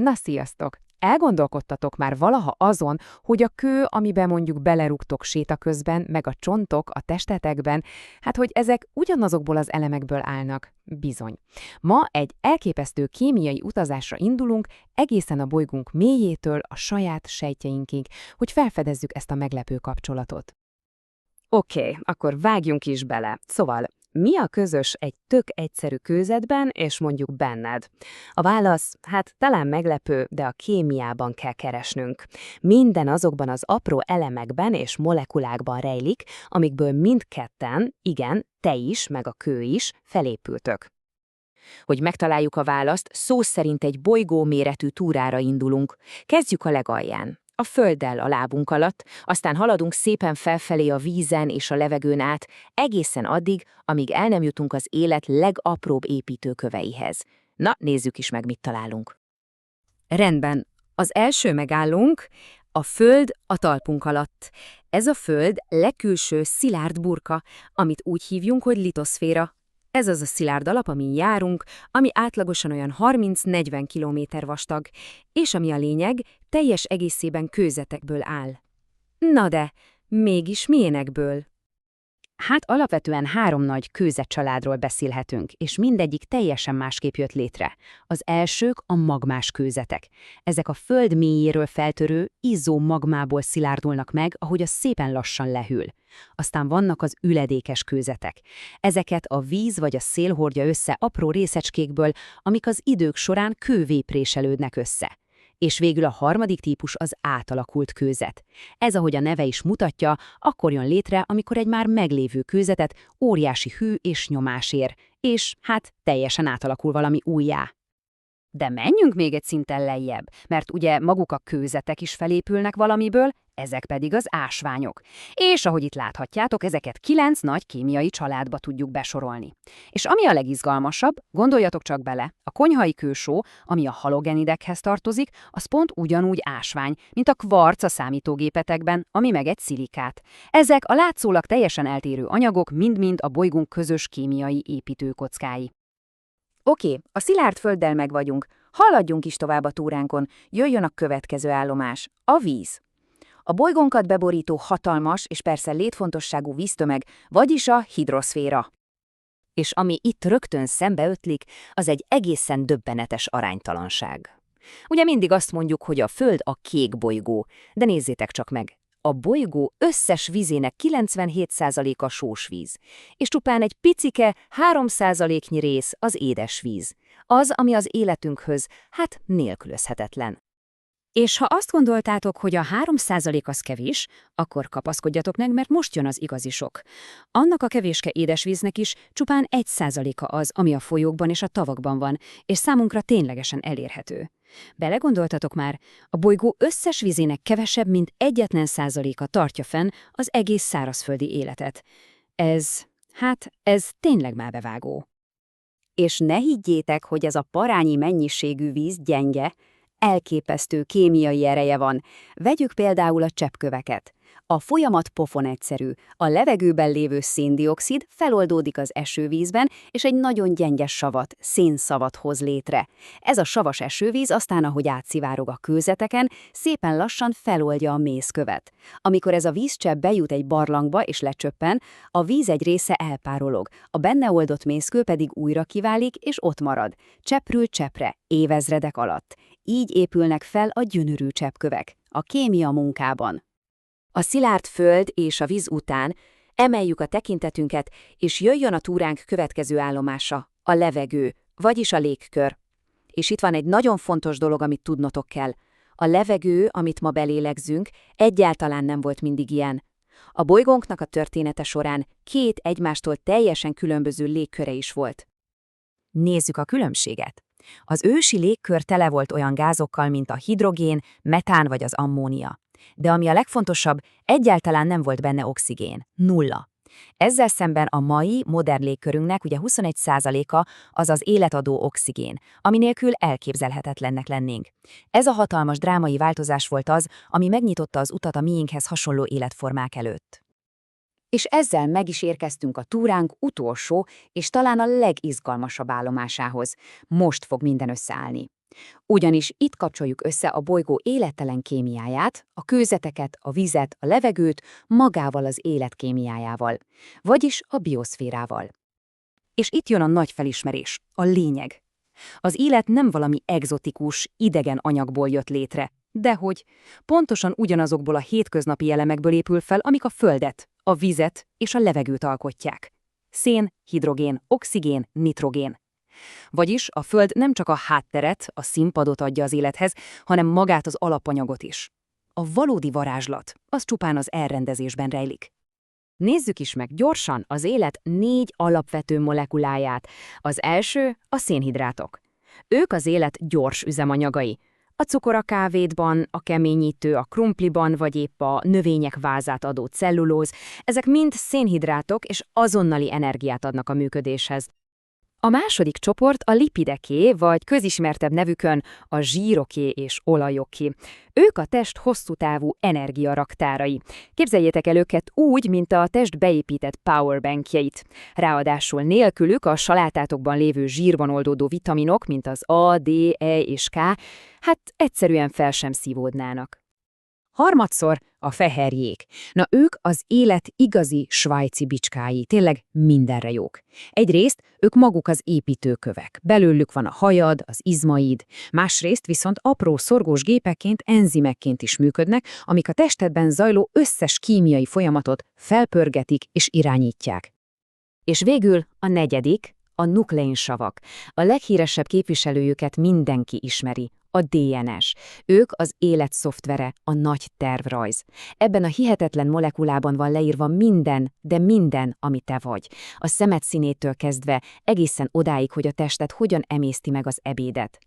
Na sziasztok! Elgondolkodtatok már valaha azon, hogy a kő, amiben mondjuk belerúgtok séta közben, meg a csontok a testetekben, hát hogy ezek ugyanazokból az elemekből állnak? Bizony. Ma egy elképesztő kémiai utazásra indulunk, egészen a bolygónk mélyétől a saját sejtjeinkig, hogy felfedezzük ezt a meglepő kapcsolatot. Oké, akkor vágjunk is bele. Szóval, mi a közös egy tök egyszerű kőzetben és mondjuk benned? A válasz, hát talán meglepő, de a kémiában kell keresnünk. Minden azokban az apró elemekben és molekulákban rejlik, amikből mindketten, igen, te is, meg a kő is, felépültök. Hogy megtaláljuk a választ, szó szerint egy bolygó méretű túrára indulunk. Kezdjük a legalján. A Földdel a lábunk alatt, aztán haladunk szépen felfelé a vízen és a levegőn át, egészen addig, amíg el nem jutunk az élet legapróbb építőköveihez. Na, nézzük is meg, mit találunk. Rendben, az első megállónk a Föld a talpunk alatt. Ez a Föld legkülső szilárd burka, amit úgy hívjunk, hogy litoszféra. Ez az a szilárd alap, amin járunk, ami átlagosan olyan 30-40 kilométer vastag, és ami a lényeg, teljes egészében kőzetekből áll. Na de, mégis milyenekből? Hát alapvetően 3 nagy kőzetcsaládról beszélhetünk, és mindegyik teljesen másképp jött létre. Az elsők a magmás kőzetek. Ezek a föld mélyéről feltörő, izzó magmából szilárdulnak meg, ahogy az szépen lassan lehűl. Aztán vannak az üledékes kőzetek. Ezeket a víz vagy a szél hordja össze apró részecskékből, amik az idők során kővé préselődnek össze. És végül a harmadik típus az átalakult kőzet. Ez, ahogy a neve is mutatja, akkor jön létre, amikor egy már meglévő kőzetet óriási hű és nyomás ér, és hát teljesen átalakul valami újjá. De menjünk még egy szinten lejjebb, mert ugye maguk a kőzetek is felépülnek valamiből, ezek pedig az ásványok. És ahogy itt láthatjátok, ezeket 9 nagy kémiai családba tudjuk besorolni. És ami a legizgalmasabb, gondoljatok csak bele, a konyhai kősó, ami a halogenidekhez tartozik, az pont ugyanúgy ásvány, mint a kvarc a számítógépetekben, ami meg egy szilikát. Ezek a látszólag teljesen eltérő anyagok mind-mind a bolygónk közös kémiai építőkockái. Oké, a szilárd földdel meg vagyunk, haladjunk is tovább a túránkon, jöjjön a következő állomás, a víz. A bolygónkat beborító hatalmas és persze létfontosságú víztömeg, vagyis a hidroszféra. És ami itt rögtön szembeötlik, az egy egészen döbbenetes aránytalanság. Ugye mindig azt mondjuk, hogy a Föld a kék bolygó, de nézzétek csak meg. A bolygó összes vízének 97%-a sós víz, és csupán egy picike 3%-nyi rész az édes víz. Az, ami az életünkhöz, hát nélkülözhetetlen. És ha azt gondoltátok, hogy a 3% az kevés, akkor kapaszkodjatok meg, mert most jön az igazi sok. Annak a kevéske édesvíznek is csupán 1%-a az, ami a folyókban és a tavakban van, és számunkra ténylegesen elérhető. Belegondoltatok már, a bolygó összes vízének kevesebb, mint 1% tartja fenn az egész szárazföldi életet. Ez tényleg már bevágó. És ne higgyétek, hogy ez a parányi mennyiségű víz gyenge, elképesztő kémiai ereje van. Vegyük például a cseppköveket. A folyamat pofon egyszerű. A levegőben lévő széndioxid feloldódik az esővízben, és egy nagyon gyenge savat, szénszavat hoz létre. Ez a savas esővíz aztán, ahogy átszivárog a kőzeteken, szépen lassan feloldja a mészkövet. Amikor ez a vízcsepp bejut egy barlangba és lecsöppen, a víz egy része elpárolog, a benne oldott mészkő pedig újra kiválik és ott marad, cseppről cseppre, évezredek alatt. Így épülnek fel a gyönyörű cseppkövek, a kémia munkában. A szilárd föld és a víz után emeljük a tekintetünket, és jöjjön a túránk következő állomása, a levegő, vagyis a légkör. És itt van egy nagyon fontos dolog, amit tudnotok kell. A levegő, amit ma belélegzünk, egyáltalán nem volt mindig ilyen. A bolygónknak a története során 2 egymástól teljesen különböző légköre is volt. Nézzük a különbséget. Az ősi légkör tele volt olyan gázokkal, mint a hidrogén, metán vagy az ammónia. De ami a legfontosabb, egyáltalán nem volt benne oxigén, 0. Ezzel szemben a mai, modern légkörünknek ugye 21%-a az az életadó oxigén, ami nélkül elképzelhetetlennek lennénk. Ez a hatalmas drámai változás volt az, ami megnyitotta az utat a miénkhez hasonló életformák előtt. És ezzel meg is érkeztünk a túránk utolsó és talán a legizgalmasabb állomásához. Most fog minden összeállni. Ugyanis itt kapcsoljuk össze a bolygó élettelen kémiáját, a kőzeteket, a vizet, a levegőt magával az élet kémiájával, vagyis a bioszférával. És itt jön a nagy felismerés, a lényeg. Az élet nem valami egzotikus, idegen anyagból jött létre, dehogy pontosan ugyanazokból a hétköznapi elemekből épül fel, amik a Földet, a vizet és a levegőt alkotják. Szén, hidrogén, oxigén, nitrogén. Vagyis a Föld nem csak a hátteret, a színpadot adja az élethez, hanem magát az alapanyagot is. A valódi varázslat, az csupán az elrendezésben rejlik. Nézzük is meg gyorsan az élet 4 alapvető molekuláját. Az első a szénhidrátok. Ők az élet gyors üzemanyagai. A cukor a kávédban, a keményítő a krumpliban, vagy épp a növények vázát adó cellulóz, ezek mind szénhidrátok és azonnali energiát adnak a működéshez. A második csoport a lipideké, vagy közismertebb nevükön a zsíroké és olajoké. Ők a test hosszú távú energiaraktárai. Képzeljétek el őket úgy, mint a test beépített powerbankjeit. Ráadásul nélkülük a salátátokban lévő zsírban oldódó vitaminok, mint az A, D, E és K, hát egyszerűen fel sem szívódnának. Harmadszor a fehérjék. Na ők az élet igazi svájci bicskái, tényleg mindenre jók. Egyrészt ők maguk az építőkövek, belőlük van a hajad, az izmaid, másrészt viszont apró szorgós gépekként, enzimekként is működnek, amik a testedben zajló összes kémiai folyamatot felpörgetik és irányítják. És végül a negyedik, a nukleinsavak. A leghíresebb képviselőjüket mindenki ismeri. A DNS. Ők az élet szoftvere, a nagy tervrajz. Ebben a hihetetlen molekulában van leírva minden, de minden, ami te vagy. A szemed színétől kezdve egészen odáig, hogy a tested hogyan emészti meg az ebédet.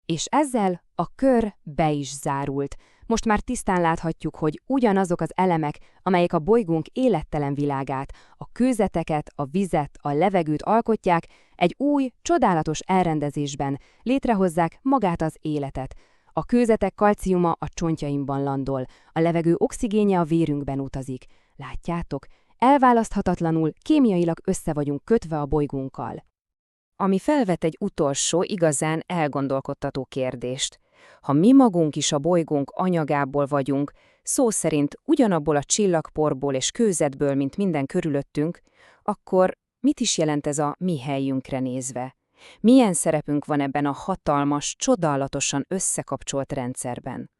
És ezzel a kör be is zárult. Most már tisztán láthatjuk, hogy ugyanazok az elemek, amelyek a bolygónk élettelen világát, a kőzeteket, a vizet, a levegőt alkotják, egy új, csodálatos elrendezésben létrehozzák magát az életet. A kőzetek kalciuma a csontjaimban landol, a levegő oxigénje a vérünkben utazik. Látjátok? Elválaszthatatlanul, kémiailag össze vagyunk kötve a bolygónkkal. Ami felvet egy utolsó, igazán elgondolkodtató kérdést. Ha mi magunk is a bolygónk anyagából vagyunk, szó szerint ugyanabból a csillagporból és kőzetből, mint minden körülöttünk, akkor mit is jelent ez a mi helyünkre nézve? Milyen szerepünk van ebben a hatalmas, csodálatosan összekapcsolt rendszerben?